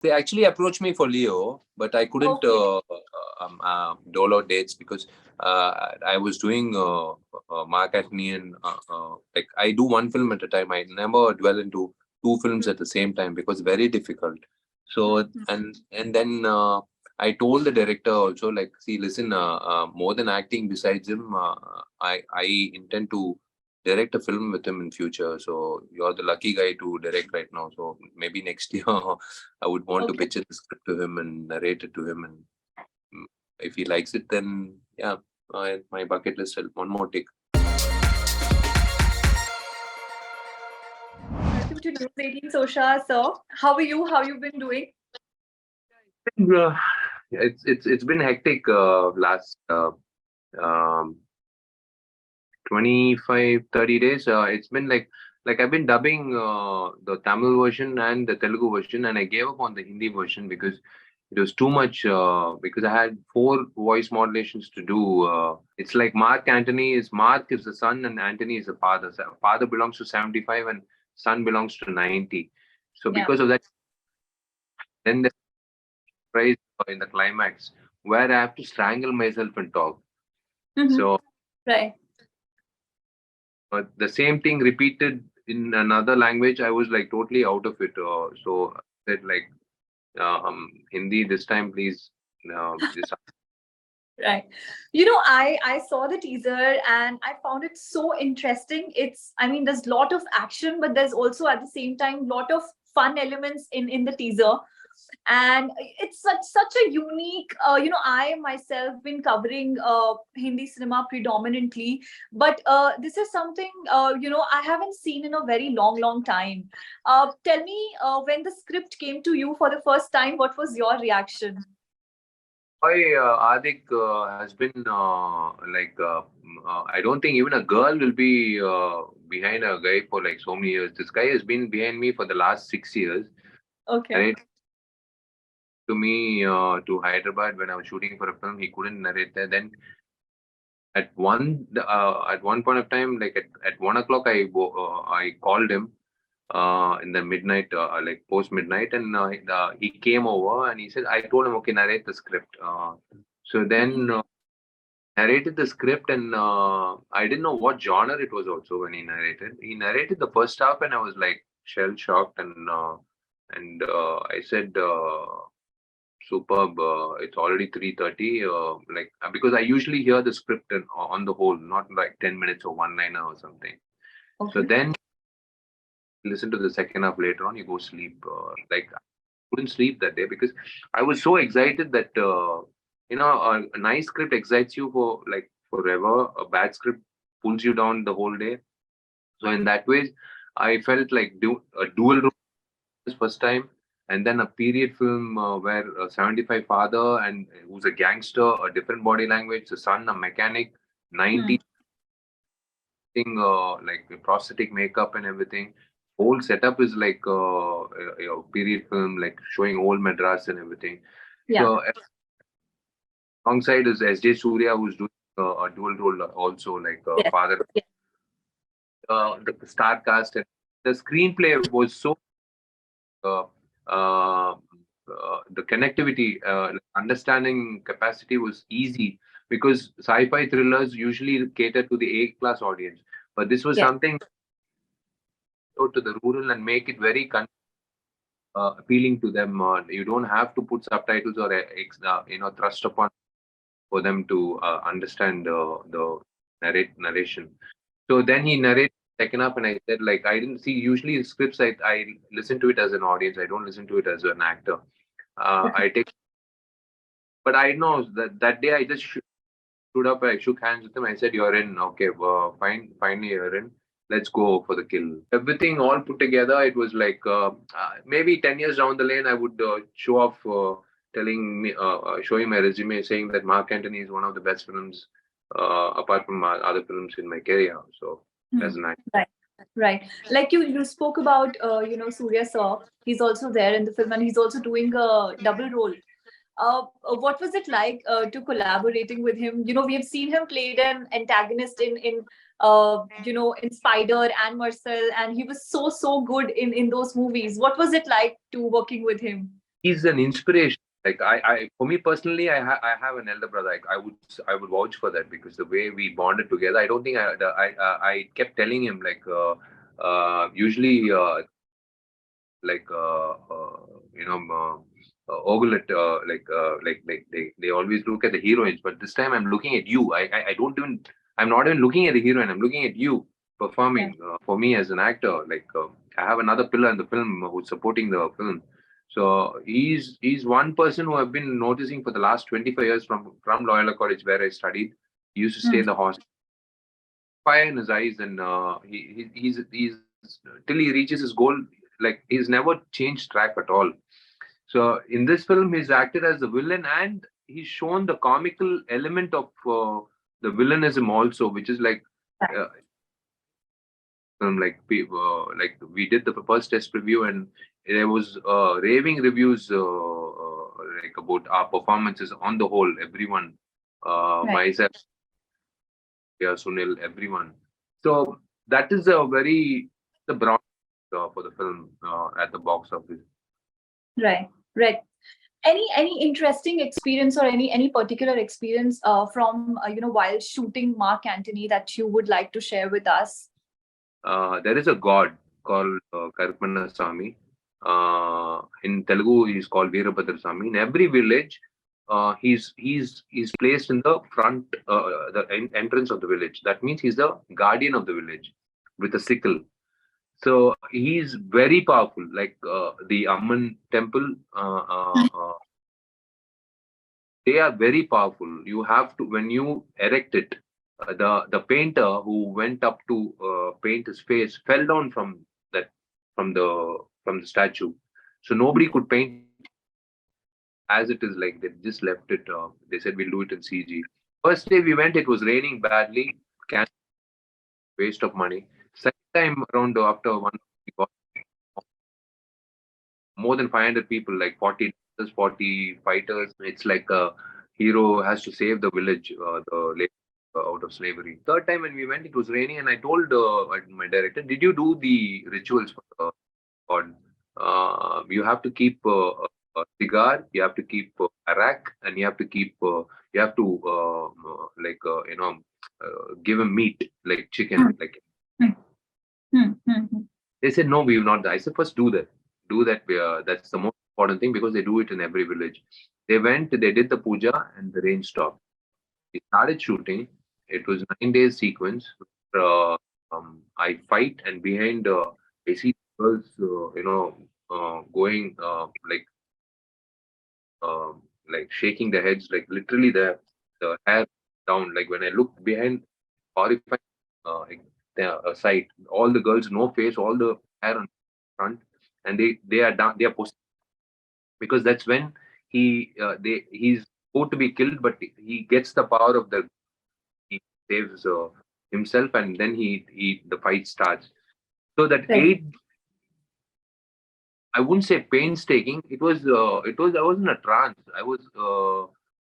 They actually approached me for Leo, but I couldn't Okay. dole out dates because I was doing Mark Antony and like I do one film at a time. I never dwell into two films at the same time because very difficult. So Mhm. and then I told the director also, like, see, listen, more than acting besides him, I intend to direct a film with him in future. So you're the lucky guy to direct right now. So maybe next year I would want to Okay. pitch the script to him and narrate it to him, and if he likes it, then yeah, my bucket list has one more tick. Welcome to News 18, Showsha, sir. How are you? How you been doing? Uh, it's been hectic last um, 25-30 days. It's been like I've been dubbing the Tamil version and the Telugu version, and I gave up on the Hindi version because it was too much. Because I had four voice modulations to do. It's like Mark is the son and Antony is the father. So father belongs to 75 and son belongs to 90. So Yeah. because of that, then the surprise in the climax where I have to strangle myself and talk. Mm-hmm. So Right. the same thing repeated in another language, I was like totally out of it. So I said like, Hindi this time, please. This Right. You know, I saw the teaser and I found it so interesting. I mean, there's a lot of action, but there's also at the same time lot of fun elements in the teaser. And it's such a unique, I myself been covering Hindi cinema predominantly, but this is something I haven't seen in a very long time. Tell me, when the script came to you for the first time, what was your reaction? boy, Adik has been I don't think even a girl will be behind a guy for like so many years. This guy has been behind me for the last 6 years. Okay. Narrate to me to Hyderabad when I was shooting for a film. He couldn't narrate there. Then at one point of time, like at 1 o'clock, I called him in the midnight, like post midnight, and he came over and he said, I told him, okay, narrate the script. So Mhm. then narrated the script, and I didn't know what genre it was also when he narrated. He narrated the first half, and I was like shell shocked, and I said, superb. It's already 3:30. Because I usually hear the script on the whole, not like 10 minutes or one liner or something. So Okay. then listen to the second half later on. You go sleep. Like I couldn't sleep that day because I was so excited that a nice script excites you for like forever. A bad script pulls you down the whole day. So in that way, I felt like a dual role this first time, and then a period film where a 75 father and who's a gangster, a different body language, the son, a mechanic, Hmm. 90 thing, like prosthetic makeup and everything. Whole setup is like a period film, like showing old Madras and everything. Yeah. So alongside is S.J. Suryah, who's doing a dual role also, like Yes. father. Yes. The star cast and the screenplay was so uh, uh, the connectivity, understanding capacity was easy because sci-fi thrillers usually cater to the A-class audience, but this was Yes. something to the rural and make it very appealing to them. You don't have to put subtitles or thrust upon for them to understand the narration. So then he narrated second up, and I said, like, I didn't see usually scripts. I listen to it as an audience. I don't listen to it as an actor. Okay. I take, but I know that day I just stood up. I shook hands with him. I said, "You're in. Okay, fine. Finally, you're in. Let's go for the kill." Everything all put together. It was like maybe 10 years down the lane, I would show off, showing my resume, saying that Mark Antony is one of the best films apart from other films in my career. So Hmm. as an actor. Right. Right. Like you spoke about, Surya sir. He's also there in the film, and he's also doing a double role. What was it like to collaborating with him? You know, we have seen him played an antagonist in Spider and Marcel, and he was so good in those movies. What was it like to working with him? he's an inspiration. Like for me personally, I have an elder brother. I would vouch for that because the way we bonded together. I don't think I kept telling him like usually like ogle at they always look at the heroines, but this time I'm looking at you. I don't even I'm not even looking at the heroine. I'm looking at you Right. performing for me as an actor. Like I have another pillar in the film who's supporting the film. So he's one person who I've been noticing for the last 25 years from Loyola College where I studied. He used to stay Hmm. in the hostel, fire in his eyes, and he's till he reaches his goal. Like he's never changed track at all. So in this film, he's acted as the villain, and he's shown the comical element of the villainism also, which is like uh, like we did the first test review, and there was raving reviews like about our performances on the whole. Everyone, Right. myself, yeah, Sunil, everyone. So that is a very the brown for the film at the box office. Right. Right. Any interesting experience or any particular experience from while shooting Mark Antony that you would like to share with us? There is a god called Karpana Sami. In Telugu, he's called Veerabhadra Sami. In every village, he's placed in the front, entrance of the village. That means he's the guardian of the village with a sickle. So he's very powerful. Like the Amman temple, they are very powerful. You have to when you erect it. The painter who went up to paint his face fell down that from the statue, so nobody Okay. could paint as it is. Like they just left it. They said we'll do it in CG. First day we went, it was raining badly. Can waste of money. Second time around after one, we got more than 500 people, like 40 dancers, 40 fighters. It's like a hero has to save the village, out of slavery. Third time when we went, it was raining, and I told my director, "Did you do the rituals for God? You have to keep a cigar, you have to keep arak, and you have to give him meat like Hmm. chicken, like." Hmm. Hmm. Hmm. Hmm. They said, no, we will not. I said, first do that. Do that. That's the most important thing because they do it in every village. They went, they did the puja, and the rain stopped. We started shooting. It was 9 days sequence. I fight, and behind, I see girls, going like shaking their heads, like literally the hair down. Like when I look behind, horrified the sight. All the girls, no face, all the hair on front, and they are down. They are posted because that's when he's about to be killed, but he gets the power of the he saves himself, and then he the fight starts. So that Right. 8, I wouldn't say painstaking. It was I was in a trance. I was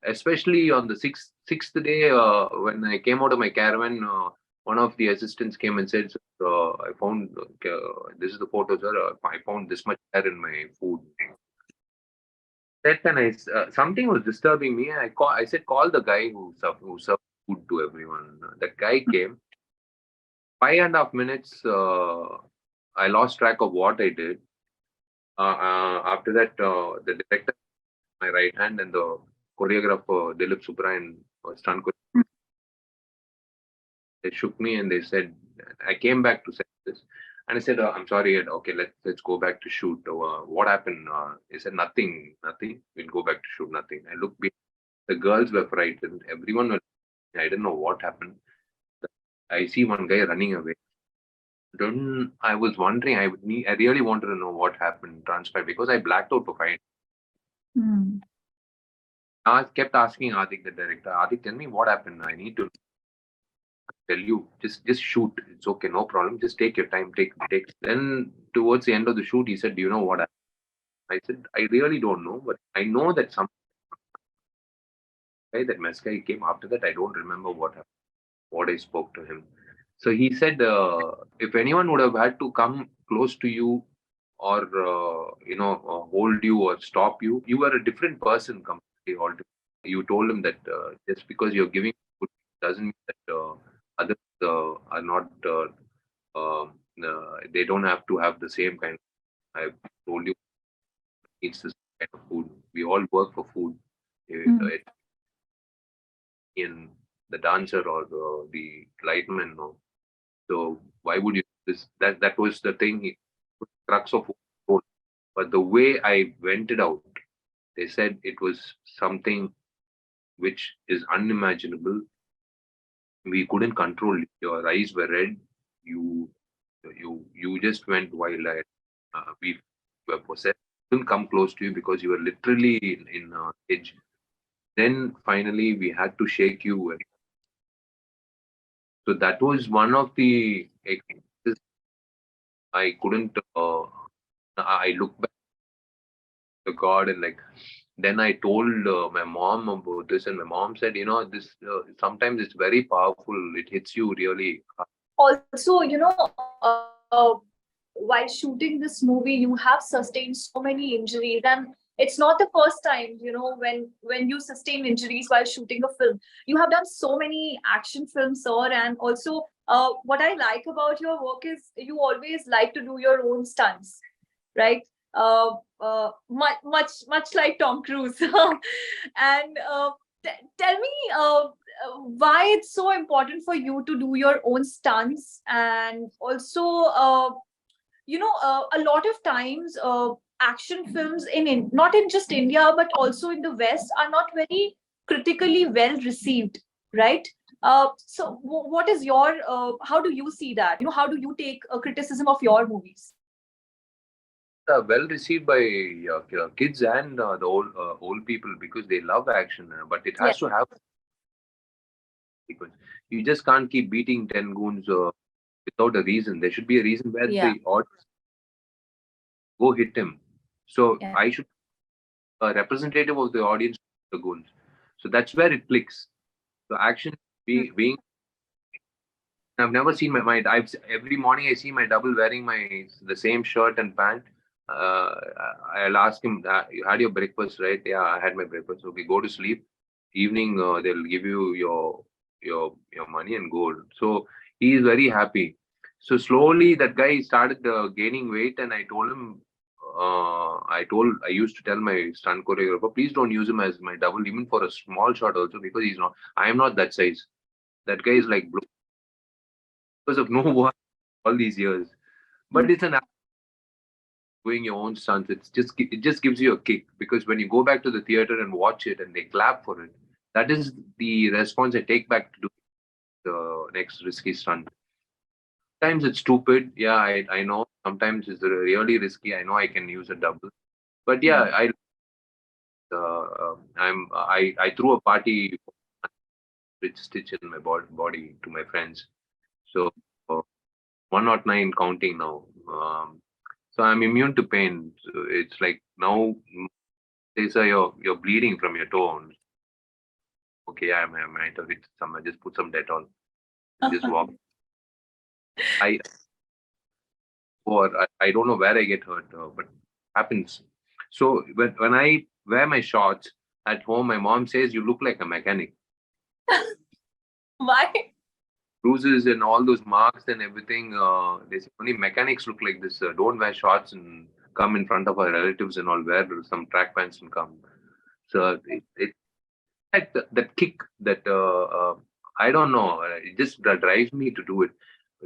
especially on the sixth day when I came out of my caravan. One of the assistants came and said, "I found this is the photo, sir. I found this much hair in my food." That and something was disturbing me. I said, "Call the guy who served food to everyone." That guy came. 5.5 minutes. I lost track of what I did. After that, the director, my right hand, and the choreographer Dilip Subrayan, stunt Hmm. they shook me and they said, I came back to say this, and I said, I'm sorry. And okay, let's go back to shoot. What happened? He said, nothing, nothing. We'll go back to shoot. Nothing. I looked. The girls were frightened. Everyone was. I didn't know what happened. I see one guy running away. Then I was wondering. I really wanted to know what happened, transpired because I blacked out for 5. Hmm. I kept asking Adik, the director, Adik, tell me what happened. I need to tell you. Just shoot. It's okay, no problem. Just take your time. Take. Then towards the end of the shoot, he said, "Do you know what happened?" I said, "I really don't know, but I know that some guy, that mess guy, came after that. I don't remember what happened, what I spoke to him." So he said, "If anyone would have had to come close to you, or hold you or stop you. You were a different person completely altogether. You told him that just because you're giving food doesn't mean that others are not. They don't have to have the same kind. I told you it's this kind of food. We all work for food. Mm. In the dancer or the lightman. No. So why would you this? That was the thing. He put crux of food. But the way I went it out, they said it was something which is unimaginable. We couldn't control it. Your eyes were red. You just went wild. We were possessed. Couldn't come close to you because you were literally in edge. Then finally we had to shake you. So that was one of the experiences I couldn't. I look back to God and like. Then I told my mom about this, and my mom said, this sometimes it's very powerful. It hits you really hard. Also, while shooting this movie, you have sustained so many injuries, and it's not the first time, when you sustain injuries while shooting a film. You have done so many action films, sir, and also, what I like about your work is you always like to do your own stunts, right? Much like Tom Cruise. And tell me, why it's so important for you to do your own stunts, and also, a lot of times, action films not in just India but also in the West are not very critically well received, right? So, what is your? How do you see that? How do you take a criticism of your movies? Well received by kids and the old people because they love action. But it Yeah. has to have because you just can't keep beating 10 goons without a reason. There should be a reason where Yeah. the audience go hit him. So Yeah. I should a representative of the audience, the goons. So that's where it clicks. So action being I've never seen every morning I see my double wearing the same shirt and pant. I'll ask him, "You had your breakfast, right?" "Yeah, I had my breakfast." "Okay, go to sleep. Evening, they'll give you your money and gold." So he is very happy. So slowly that guy started gaining weight, and I used to tell my stunt choreographer, please don't use him as my double, even for a small shot also, because he's not. I am not that size. That guy is like because of no work all these years. But it's an doing your own stunts. It just gives you a kick because when you go back to the theater and watch it and they clap for it, that is the response I take back to do the next risky stunt. Sometimes it's stupid. Yeah, I know. Sometimes it's really risky. I know I can use a double. But yeah, Mm. I threw a party with stitch in my body to my friends. So uh, 109 counting now. So I'm immune to pain. So it's like now they say you're bleeding from your toe. Okay, I might have hit some. I just put some Dettol and just walk. I I don't know where I get hurt, but happens. So when I wear my shorts at home, my mom says you look like a mechanic. Why? Bruises and all those marks and everything. They say only mechanics look like this. Don't wear shorts and come in front of our relatives and all. Wear some track pants and come. So that kick that I don't know. It just drives me to do it.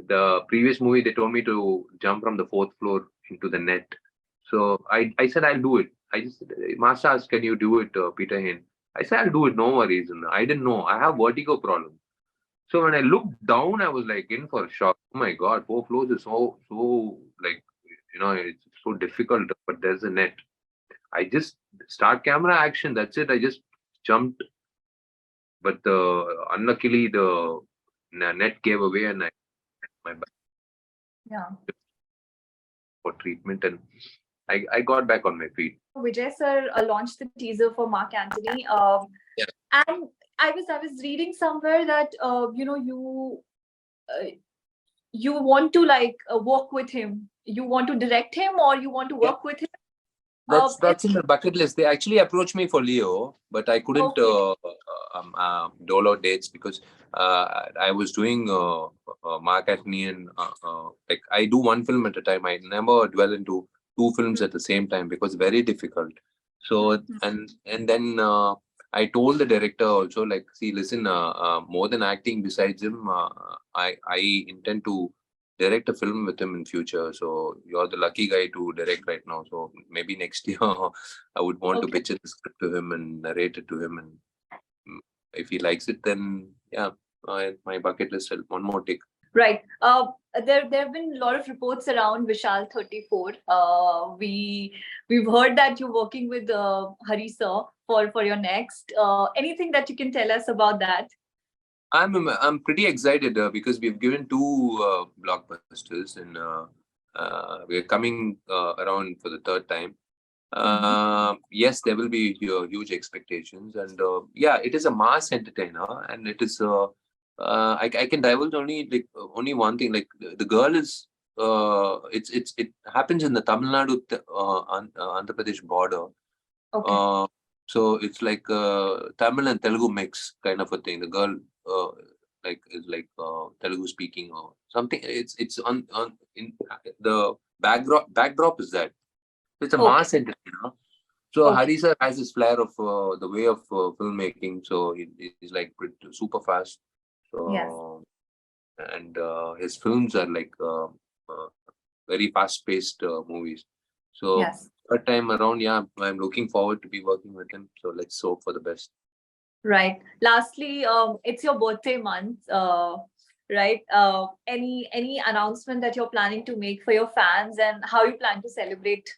The previous movie they told me to jump from the fourth floor into the net. So I said I'll do it. I just said, Master asked, can you do it, Peter Hain? I said I'll do it. No worries. And I didn't know I have vertigo problem. So when I looked down, I was like in for a shock. Oh my God, 4 floors is so like it's so difficult. But there's a net. I just start camera action. That's it. I just jumped, but unluckily the net gave away, and I my back Yeah. for treatment, and I got back on my feet. Vijay sir launched the teaser for Mark Antony. Yeah. And I was reading somewhere that you uh, you want to like work with him? You want to direct him, or you want to Yeah, work with him? that's in the bucket list. They actually approached me for Leo, but I couldn't Okay. dole out dates because I was doing Mark Antony and like I do one film at a time. I never dwell into two films at the same time because very difficult. So Mhm. and then I told the director also, like, see, listen, more than acting besides him, I intend to direct a film with him in future. So you're the lucky guy to direct right now. So maybe next year I would want to Okay. pitch the script to him and narrate it to him. And if he likes it, then yeah, my bucket list, one more tick. Right. There have been a lot of reports around Vishal 34. We've heard that you're working with Hari sir for your next. Anything that you can tell us about that? I'm pretty excited because we've given two blockbusters and we're coming around for the third time. Mhm. Yes, there will be huge expectations, and yeah, it is a mass entertainer, and it is. I can divulge only like only one thing. Like the girl is. It happens in the Tamil Nadu Andhra Pradesh border. Okay. Uh, so it's like Tamil and Telugu mix kind of a thing. The girl like is like Telugu speaking or something. It's on in the backdrop is that it's a Okay. mass entertainer. So Okay. Hari sir has his flair of the way of filmmaking. So he's like super fast. Yes. So and his films are like very fast-paced movies. So Yes. third time around, yeah, I'm looking forward to be working with him. So let's hope for the best. Right. Lastly, it's your birthday month. Right. Any announcement that you're planning to make for your fans, and how you plan to celebrate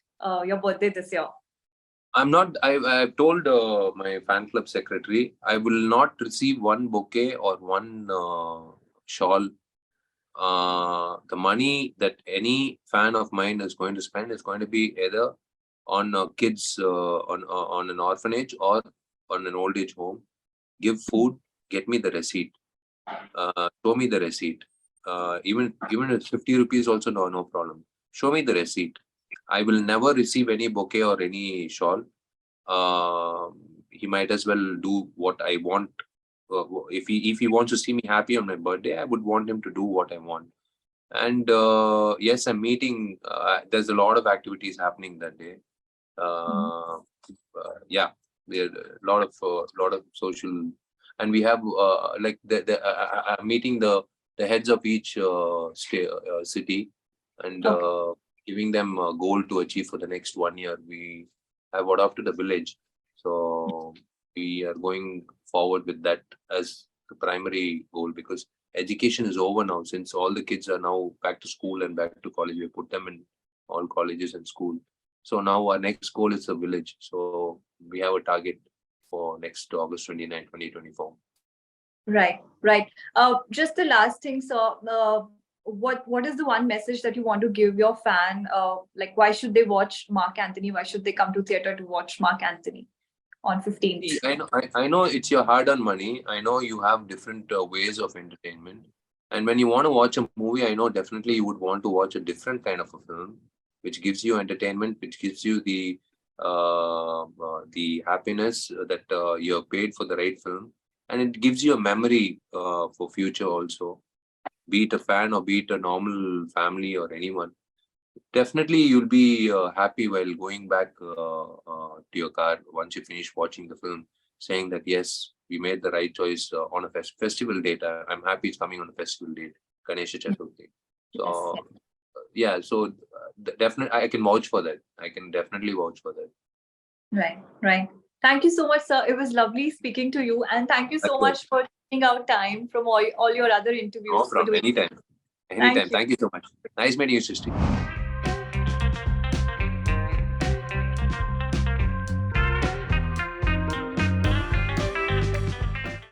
your birthday this year? I'm not. I've told my fan club secretary I will not receive one bouquet or one shawl. The money that any fan of mine is going to spend is going to be either on kids on an orphanage or on an old age home. Give food, get me the receipt. Show me the receipt. Even if 50 rupees also, no problem. Show me the receipt. I will never receive any bouquet or any shawl. He might as well do what I want. If he wants to see me happy on my birthday, I would want him to do what I want. And yes, I'm meeting. There's a lot of activities happening that day. Mhm. Yeah, there are a lot of social, and we have like I'm meeting the heads of each city and Okay. giving them a goal to achieve for the next 1 year. We have adopted a village, so we are going forward with that as the primary goal because education is over now. Since all the kids are now back to school and back to college, we put them in all colleges and school. So now our next goal is a village. So we have a target for next August 29, 2024. Right, right. Just the last thing, so what is the one message that you want to give your fan? Like, why should they watch Mark Antony? Why should they come to theater to watch Mark Antony on 15th? See, I know it's your hard-earned money. I know you have different ways of entertainment. And when you want to watch a movie, I know definitely you would want to watch a different kind of a film, which gives you entertainment, which gives you the happiness that you have paid for the right film, and it gives you a memory for future also. Be it a fan or be it a normal family or anyone, definitely you'll be happy while going back to your car once you finish watching the film, saying that yes, we made the right choice on a festival date. I'm happy it's coming on a festival date, Ganesha Chaturthi. Yes. So yeah, so definitely I can vouch for that. I can definitely vouch for that. Right, right. Thank you so much, sir. It was lovely speaking to you, and thank you so Likewise. much for taking out time from all your other No interviews for problem. doing. Anytime. Anytime. Thank you. Thank you so much. Nice meeting you, Srishti.